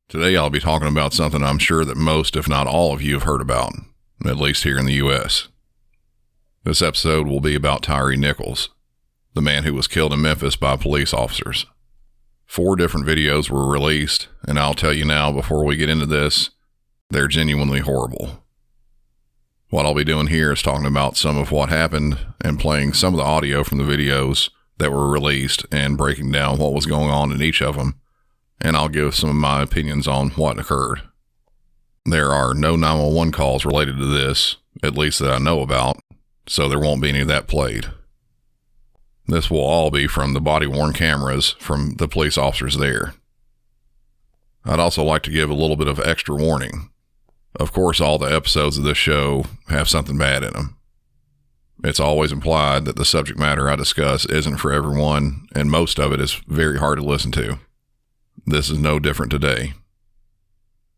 Today I'll be talking about something I'm sure that most, if not all of you, have heard about, at least here in the U.S. This episode will be about Tyre Nichols, the man who was killed in Memphis by police officers. 4 different videos were released, and I'll tell you now before we get into this, they're genuinely horrible. What I'll be doing here is talking about some of what happened and playing some of the audio from the videos that were released and breaking down what was going on in each of them, and I'll give some of my opinions on what occurred. There are no 911 calls related to this, at least that I know about, so there won't be any of that played. This will all be from the body-worn cameras from the police officers there. I'd also like to give a little bit of extra warning. Of course, all the episodes of this show have something bad in them. It's always implied that the subject matter I discuss isn't for everyone, and most of it is very hard to listen to. This is no different today.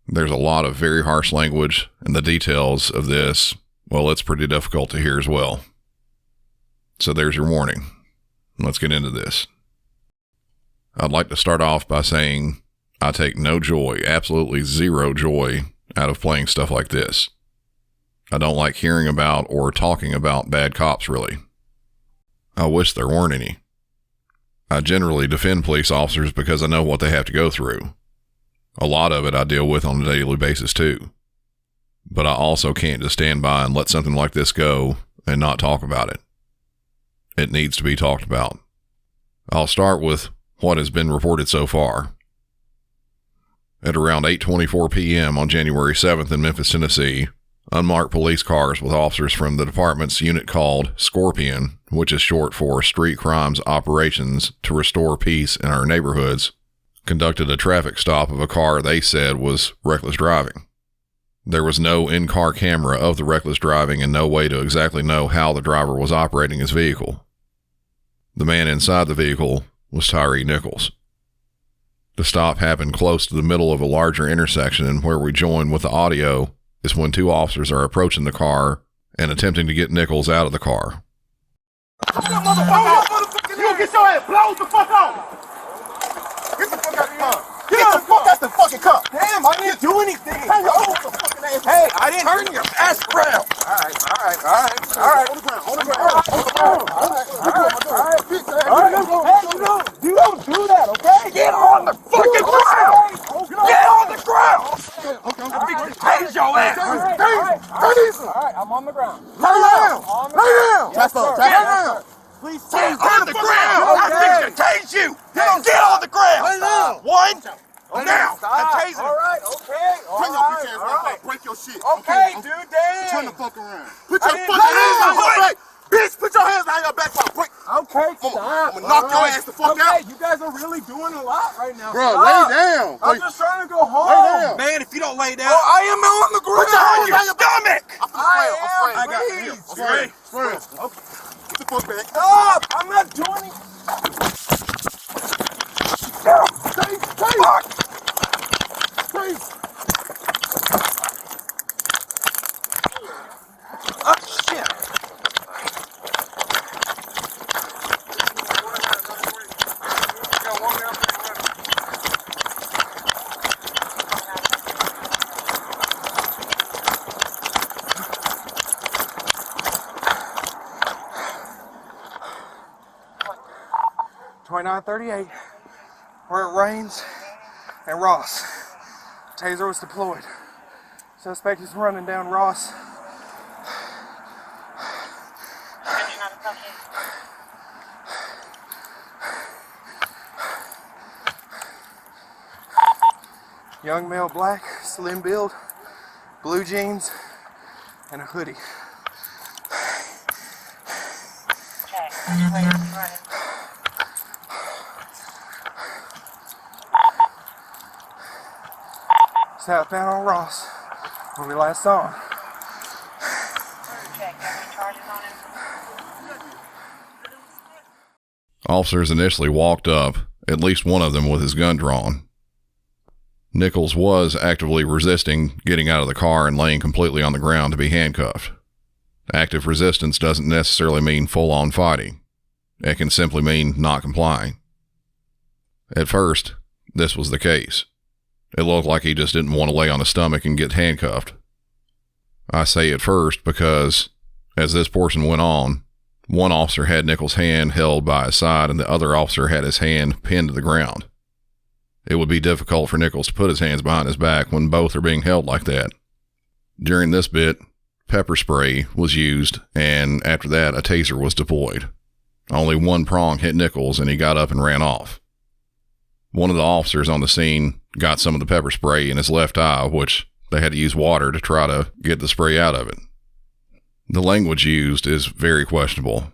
There's a lot of very harsh language, and the details of this, well, it's pretty difficult to hear as well. So there's your warning. Let's get into this. I'd like to start off by saying I take no joy, absolutely zero joy, out of playing stuff like this. I don't like hearing about or talking about bad cops, really. I wish there weren't any. I generally defend police officers because I know what they have to go through. A lot of it I deal with on a daily basis too. But I also can't just stand by and let something like this go and not talk about it. It needs to be talked about. I'll start with what has been reported so far. At around 8:24 p.m. on January 7th in Memphis, Tennessee, unmarked police cars with officers from the department's unit called Scorpion, which is short for Street Crimes Operations to Restore Peace in Our Neighborhoods, conducted a traffic stop of a car they said was reckless driving. There was no in-car camera of the reckless driving and no way to exactly know how the driver was operating his vehicle. The man inside the vehicle was Tyre Nichols. The stop happened close to the middle of a larger intersection, and where we join with the audio is when 2 officers are approaching the car and attempting to get Nichols out of the car. You get your ass blow the fuck out! Get the fuck out of the car! Get the fuck out the fucking car! Damn, I didn't do anything! Hey, I didn't turn your ass around! Alright. On the ground. You don't do that, okay? Get on the fucking ground! Get on the ground! Okay. Tase your ass! Alright, I'm on the ground. Lay down! Yes, sir. Get down! Please stay on the ground! I'm fixing to tase you! Get on the ground! Lay down! 1, now! I'm tasing. Alright, okay. Alright. Break your shit. Okay, dude, damn! Turn the fuck around. Put your fucking hands on your back! Bitch, put your hands behind your back while I break. Okay, stop. I'm gonna knock your ass the fuck out. Okay, you guys are really doing a lot right now. Bro, lay down. I'm just trying to go home. Lay down. Man, if you don't lay down, I am on the ground. put your hand on your stomach. I got Please. you. Okay. Get the fuck back. Stop! I'm not doing it. Please. Oh, shit. .38, where it rains, and Ross. Taser was deployed. Suspect is running down Ross. Young male, black, slim build, blue jeans, and a hoodie. Southbound on Ross, where we last saw him. Officers initially walked up, at least one of them with his gun drawn. Nichols was actively resisting getting out of the car and laying completely on the ground to be handcuffed. Active resistance doesn't necessarily mean full-on fighting. It can simply mean not complying. At first, this was the case. It looked like he just didn't want to lay on his stomach and get handcuffed. I say at first because, as this portion went on, one officer had Nichols' hand held by his side and the other officer had his hand pinned to the ground. It would be difficult for Nichols to put his hands behind his back when both are being held like that. During this bit, pepper spray was used, and after that, a taser was deployed. Only one prong hit Nichols, and he got up and ran off. One of the officers on the scene got some of the pepper spray in his left eye, which they had to use water to try to get the spray out of it. The language used is very questionable.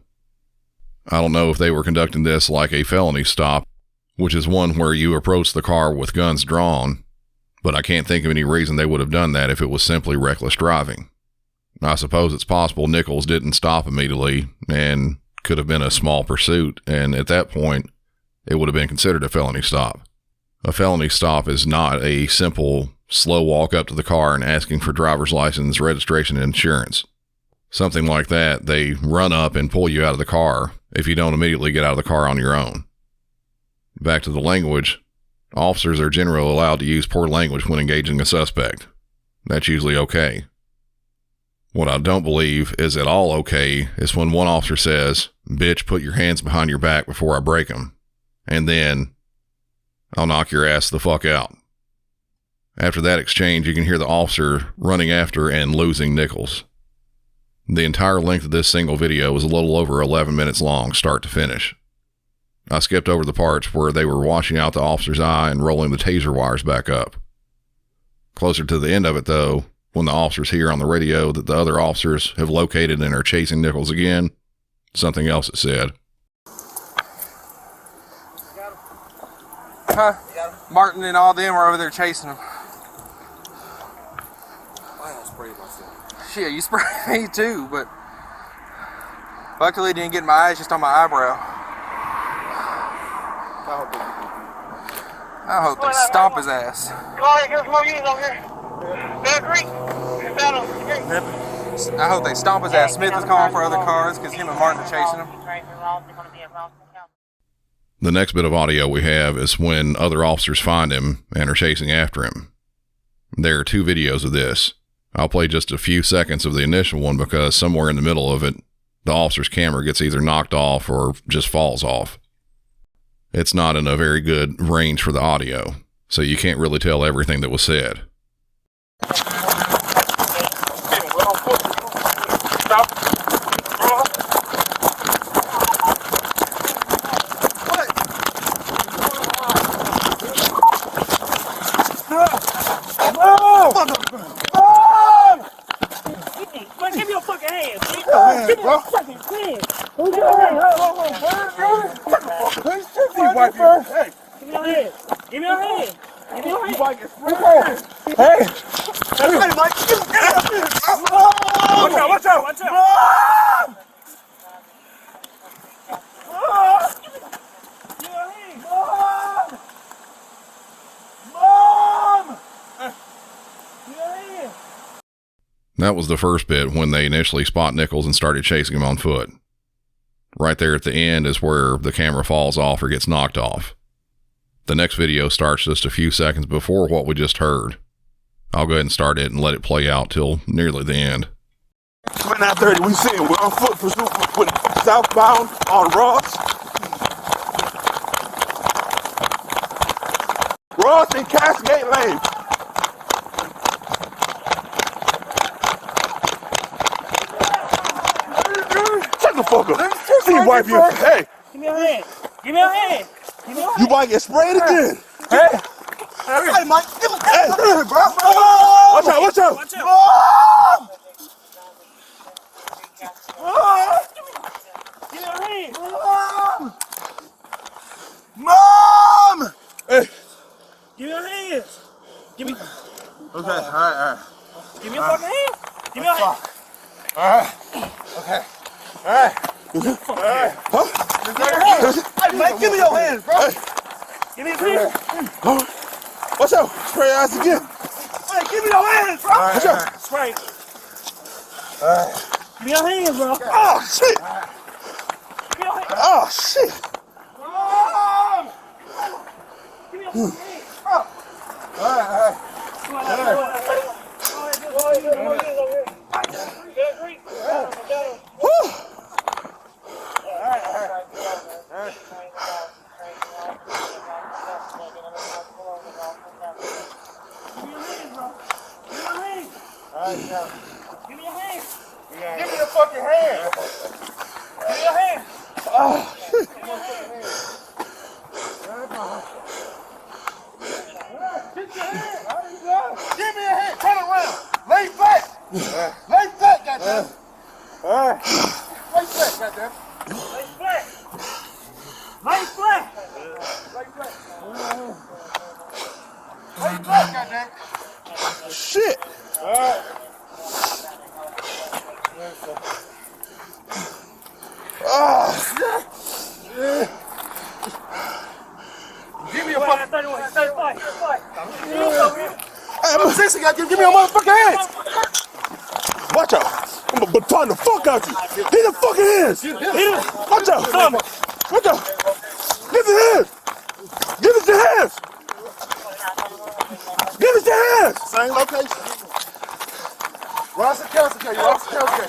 I don't know if they were conducting this like a felony stop, which is one where you approach the car with guns drawn, but I can't think of any reason they would have done that if it was simply reckless driving. I suppose it's possible Nichols didn't stop immediately and could have been a small pursuit, and at that point, it would have been considered a felony stop. A felony stop is not a simple, slow walk up to the car and asking for driver's license, registration, and insurance. Something like that, they run up and pull you out of the car if you don't immediately get out of the car on your own. Back to the language, officers are generally allowed to use poor language when engaging a suspect. That's usually okay. What I don't believe is at all okay is when one officer says, "Bitch, put your hands behind your back before I break them," and then, "I'll knock your ass the fuck out." After that exchange, you can hear the officer running after and losing Nichols. The entire length of this single video was a little over 11 minutes long, start to finish. I skipped over the parts where they were washing out the officer's eye and rolling the taser wires back up. Closer to the end of it, though, when the officers hear on the radio that the other officers have located and are chasing Nichols again, something else is said. Huh? Martin and all them are over there chasing him. I don't spray myself. Shit, you sprayed me too, but luckily it didn't get in my eyes, just on my eyebrow. I hope they stomp his ass. I hope they stomp his ass. Smith is calling for other cars because him and Martin are chasing him. The next bit of audio we have is when other officers find him and are chasing after him. There are two videos of this. I'll play just a few seconds of the initial one because somewhere in the middle of it, the officer's camera gets either knocked off or just falls off. It's not in a very good range for the audio, so you can't really tell everything that was said. Give me your fucking hand, please. Give me your fucking hand. Give me your hand. Give me your hand. Give me your hand. Give me your hand. Hey. Hey, Mike. Watch out. Watch out. Give me your hand. Mom. Give me your hand. That was the first bit when they initially spot Nichols and started chasing him on foot. Right there at the end is where the camera falls off or gets knocked off. The next video starts just a few seconds before what we just heard. I'll go ahead and start it and let it play out till nearly the end. 2930, we see him. We're on foot pursuit southbound on Ross. Ross and Cascade Lane. Shut the fuck up. See you wipe your hey. Give me your hand. Give me your hand. Give me your hand. You might get sprayed again. Hey. Hey, Mike. Give me hey, bro. Watch out, watch out. Watch out. Give me your hand. Mom! Hey. Give me your hands. Give me. Okay, all right. Give me your fucking hand. Give me your hand. All right. Okay. All right. Huh? Hey, Mike, give me your hands, bro. Give me your hands. Watch out. Spray your ass again. Hey, give me your hands, bro. Watch out. Spray. Give me your hands, bro. Oh, shit. Give me your hands. Oh, shit. Give me your hands, bro. Give me your hand. Give me your fucking hand. Give me your hand. Oh, shit. Give me your fucking hand. Get your hand. Give me your hand. Turn around. Lay flat. Lay flat, goddamn. Lay flat, goddamn. Lay flat. Lay flat. Lay flat. Lay flat, goddamn. Shit. Alright. Give me a fucking. Hey, I'm a sissy, goddamn. Give me your motherfucking hands. Watch out. I'm gonna baton the fuck out you. Hit the fucking hands. Watch out. Watch out. Give us your hands. Give us your hands. Give us your hands. Same location. Ross and Kelsey, Ross and Kelsey.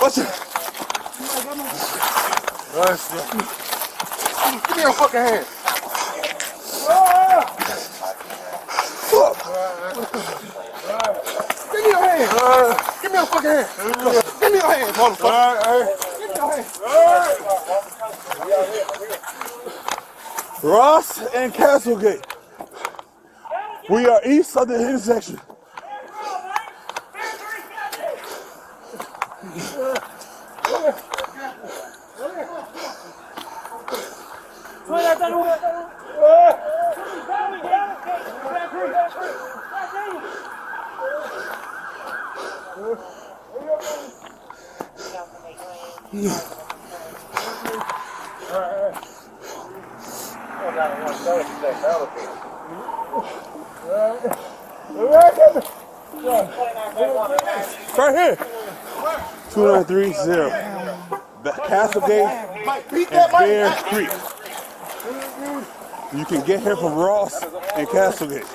Watch out. Give me your fucking hand. Fuck. Give me your hand. Give me your fucking hand. Give me your hand, motherfucker. Give me your hand. Ross and Castlegate. We are east of the intersection. Right here. 2930. Castlegate and Bear Creek. You can get here from Ross and Castlegate.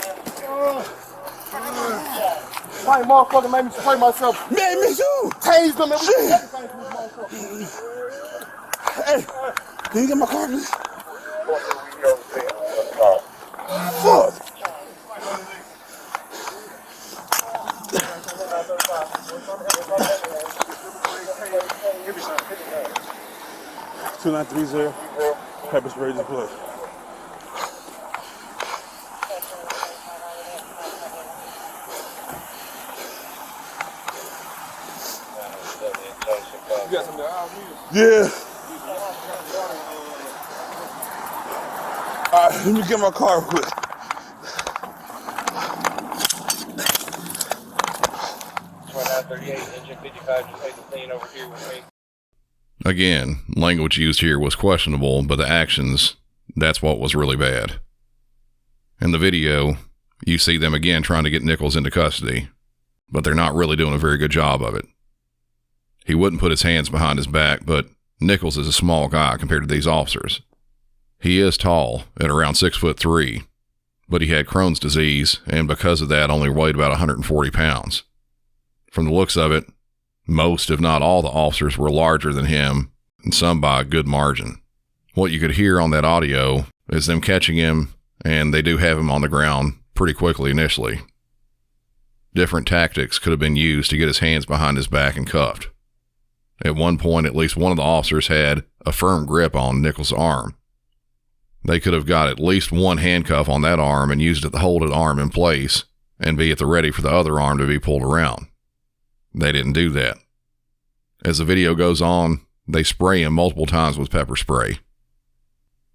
My motherfucker made me spray myself. Man, me too. Tased them and Shit. Hey, can you get my car, please? Fuck. Two 930. Pepper spray to play. You got something Yeah. All right, let me get my car real quick. Again, language used here was questionable, but the actions, that's what was really bad. In the video, you see them again trying to get Nichols into custody, but they're not really doing a very good job of it. He wouldn't put his hands behind his back, but Nichols is a small guy compared to these officers. He is tall, at around 6'3", but he had Crohn's disease, and because of that only weighed about 140 pounds. From the looks of it, most, if not all, the officers were larger than him, and some by a good margin. What you could hear on that audio is them catching him, and they do have him on the ground pretty quickly initially. Different tactics could have been used to get his hands behind his back and cuffed. At one point, at least one of the officers had a firm grip on Nichols' arm. They could have got at least one handcuff on that arm and used it to hold an arm in place and be at the ready for the other arm to be pulled around. They didn't do that. As the video goes on, they spray him multiple times with pepper spray.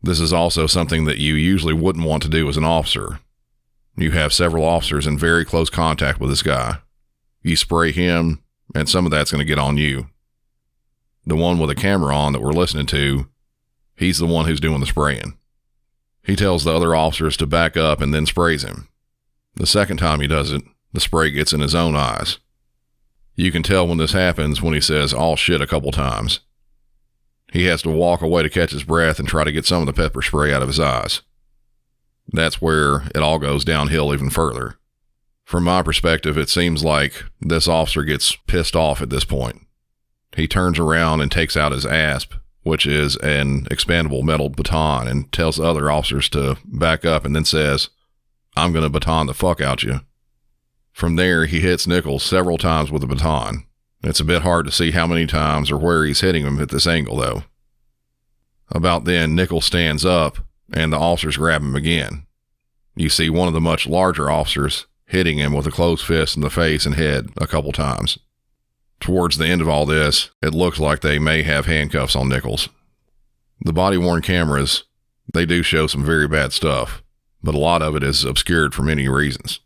This is also something that you usually wouldn't want to do as an officer. You have several officers in very close contact with this guy. You spray him, and some of that's going to get on you. The one with the camera on that we're listening to, he's the one who's doing the spraying. He tells the other officers to back up and then sprays him. The second time he does it, the spray gets in his own eyes. You can tell when this happens when he says, "all shit," a couple times. He has to walk away to catch his breath and try to get some of the pepper spray out of his eyes. That's where it all goes downhill even further. From my perspective, it seems like this officer gets pissed off at this point. He turns around and takes out his ASP, which is an expandable metal baton, and tells the other officers to back up and then says, "I'm going to baton the fuck out you." From there, he hits Nichols several times with a baton. It's a bit hard to see how many times or where he's hitting him at this angle, though. About then, Nichols stands up, and the officers grab him again. You see one of the much larger officers hitting him with a closed fist in the face and head a couple times. Towards the end of all this, it looks like they may have handcuffs on Nichols. The body-worn cameras, they do show some very bad stuff, but a lot of it is obscured for many reasons.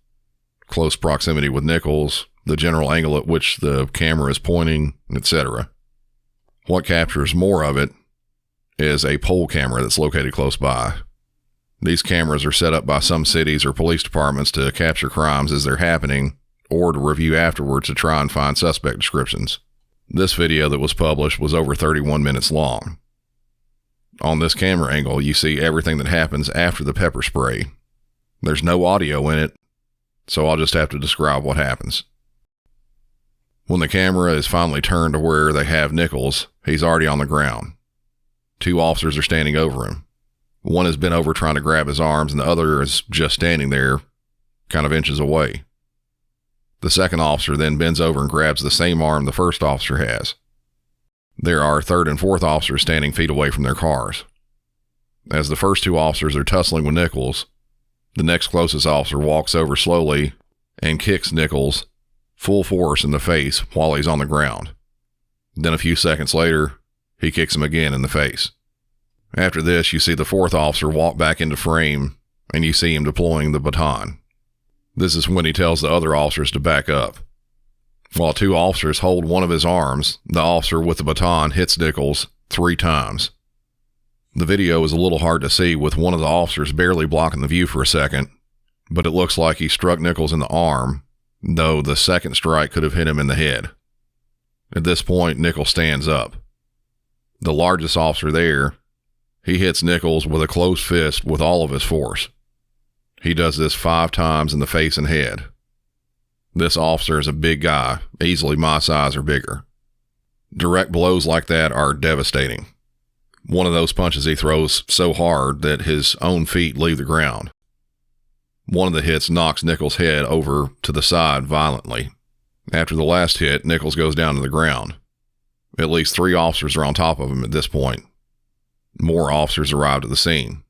Close proximity with Nichols, the general angle at which the camera is pointing, etc. What captures more of it is a pole camera that's located close by. These cameras are set up by some cities or police departments to capture crimes as they're happening, or to review afterwards to try and find suspect descriptions. This video that was published was over 31 minutes long. On this camera angle, you see everything that happens after the pepper spray. There's no audio in it, so I'll just have to describe what happens. When the camera is finally turned to where they have Nichols, he's already on the ground. 2 officers are standing over him. One has been over trying to grab his arms, and the other is just standing there, kind of inches away. The second officer then bends over and grabs the same arm the first officer has. There are third and fourth officers standing feet away from their cars. As the first 2 officers are tussling with Nichols, the next closest officer walks over slowly and kicks Nichols full force in the face while he's on the ground. Then a few seconds later, he kicks him again in the face. After this, you see the fourth officer walk back into frame, and you see him deploying the baton. This is when he tells the other officers to back up. While 2 officers hold one of his arms, the officer with the baton hits Nichols 3 times. The video is a little hard to see with one of the officers barely blocking the view for a second, but it looks like he struck Nichols in the arm, though the second strike could have hit him in the head. At this point, Nichols stands up. The largest officer there, he hits Nichols with a closed fist with all of his force. He does this 5 times in the face and head. This officer is a big guy, easily my size or bigger. Direct blows like that are devastating. One of those punches he throws so hard that his own feet leave the ground. One of the hits knocks Nichols' head over to the side violently. After the last hit, Nichols goes down to the ground. At least 3 officers are on top of him at this point. More officers arrived at the scene.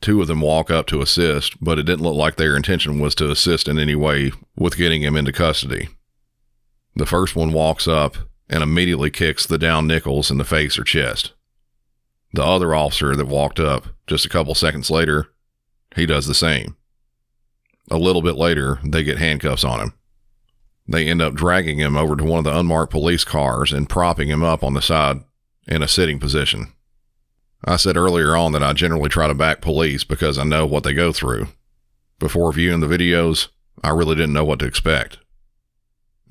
2 of them walk up to assist, but it didn't look like their intention was to assist in any way with getting him into custody. The first one walks up and immediately kicks the downed Nichols in the face or chest. The other officer that walked up just a couple seconds later, he does the same. A little bit later, they get handcuffs on him. They end up dragging him over to one of the unmarked police cars and propping him up on the side in a sitting position. I said earlier on that I generally try to back police because I know what they go through. Before viewing the videos, I really didn't know what to expect.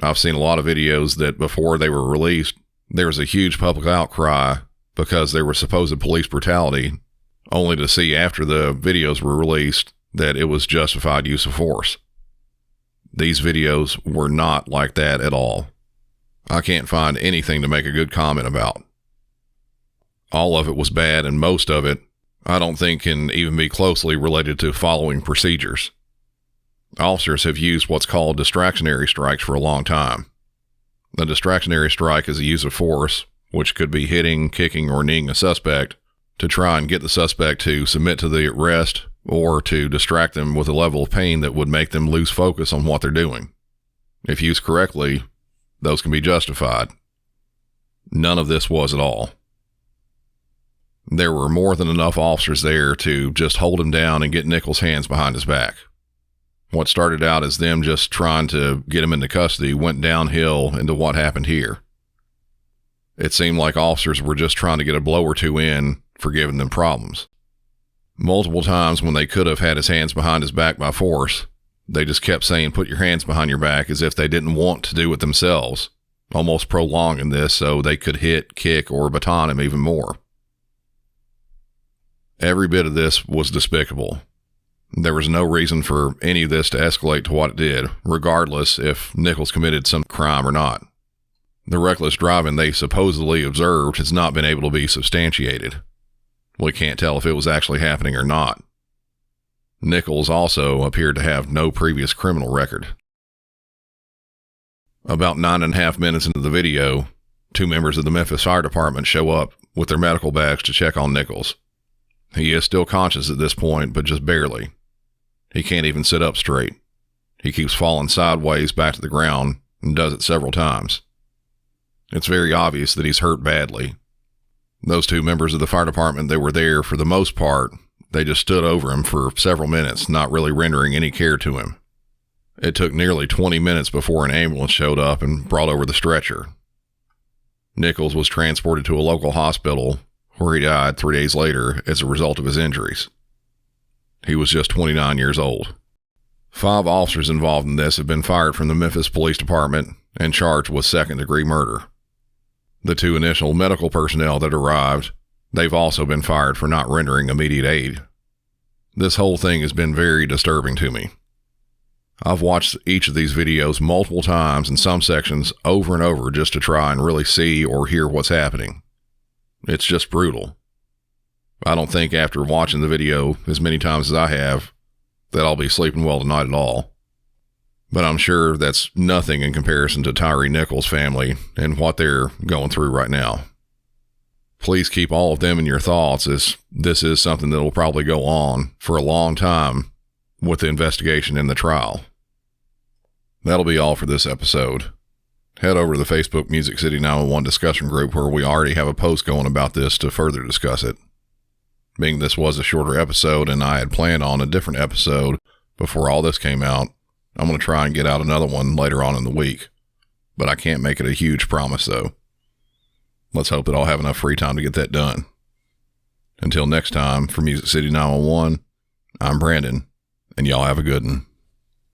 I've seen a lot of videos that before they were released, there was a huge public outcry because there was supposed police brutality, only to see after the videos were released that it was justified use of force. These videos were not like that at all. I can't find anything to make a good comment about. All of it was bad, and most of it I don't think can even be closely related to following procedures. Officers have used what's called distractionary strikes for a long time. A distractionary strike is a use of force, which could be hitting, kicking, or kneeing a suspect to try and get the suspect to submit to the arrest or to distract them with a level of pain that would make them lose focus on what they're doing. If used correctly, those can be justified. None of this was at all. There were more than enough officers there to just hold him down and get Nichols' hands behind his back. What started out as them just trying to get him into custody went downhill into what happened here. It seemed like officers were just trying to get a blow or 2 in for giving them problems. Multiple times when they could have had his hands behind his back by force, they just kept saying, "Put your hands behind your back," as if they didn't want to do it themselves, almost prolonging this so they could hit, kick, or baton him even more. Every bit of this was despicable. There was no reason for any of this to escalate to what it did, regardless if Nichols committed some crime or not. The reckless driving they supposedly observed has not been able to be substantiated. We can't tell if it was actually happening or not. Nichols also appeared to have no previous criminal record. About 9.5 minutes into the video, 2 members of the Memphis Fire Department show up with their medical bags to check on Nichols. He is still conscious at this point, but just barely. He can't even sit up straight. He keeps falling sideways back to the ground and does it several times. It's very obvious that he's hurt badly. Those 2 members of the fire department that were there, for the most part, they just stood over him for several minutes, not really rendering any care to him. It took nearly 20 minutes before an ambulance showed up and brought over the stretcher. Nichols was transported to a local hospital where he died 3 days later as a result of his injuries. He was just 29 years old. 5 officers involved in this have been fired from the Memphis Police Department and charged with second-degree murder. The 2 initial medical personnel that arrived, they've also been fired for not rendering immediate aid. This whole thing has been very disturbing to me. I've watched each of these videos multiple times in some sections over and over just to try and really see or hear what's happening. It's just brutal. I don't think after watching the video as many times as I have that I'll be sleeping well tonight at all. But I'm sure that's nothing in comparison to Tyre Nichols' family and what they're going through right now. Please keep all of them in your thoughts, as this is something that will probably go on for a long time with the investigation and the trial. That'll be all for this episode. Head over to the Facebook Music City 911 discussion group where we already have a post going about this to further discuss it. Being this was a shorter episode and I had planned on a different episode before all this came out, I'm going to try and get out another one later on in the week. But I can't make it a huge promise though. Let's hope that I'll have enough free time to get that done. Until next time, for Music City 911, I'm Brandon, and y'all have a good one.